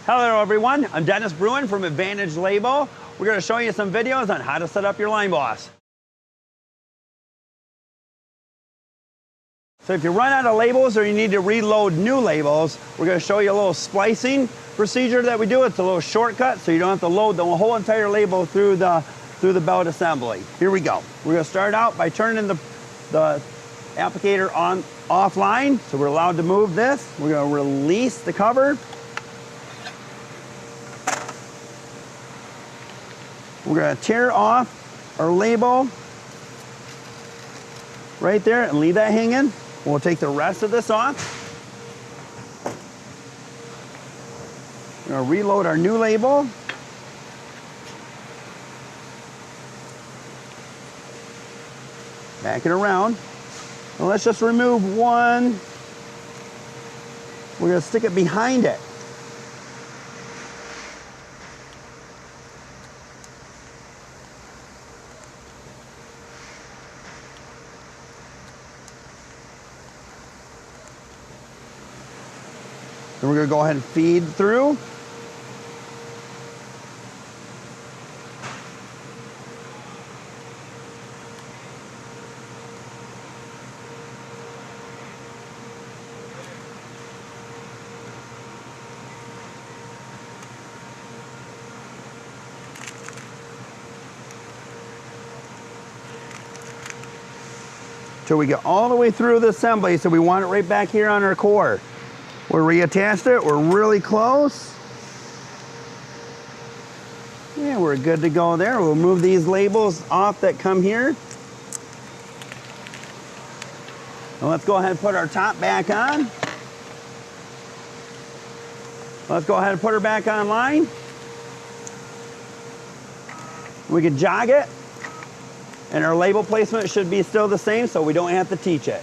Hello everyone, I'm Dennis Bruin from Advantage Label. We're going to show you some videos on how to set up your line boss. So if you run out of labels or you need to reload new labels, we're going to show you a little splicing procedure that we do. It's a little shortcut so you don't have to load the whole entire label through the belt assembly. Here we go. We're going to start out by turning the applicator on offline, so we're allowed to move this. We're going to release the cover. We're going to tear off our label right there and leave that hanging. We'll take the rest of this off. We're going to reload our new label. Back it around. And let's just remove one. We're going to stick it behind it. Then we're going to go ahead and feed through. Till we get all the way through the assembly, so we want it right back here on our core. We'll reattach it, we're really close. Yeah, we're good to go there. We'll move these labels off that come here. And let's go ahead and put our top back on. Let's go ahead and put her back online. We can jog it, and our label placement should be still the same, so we don't have to teach it.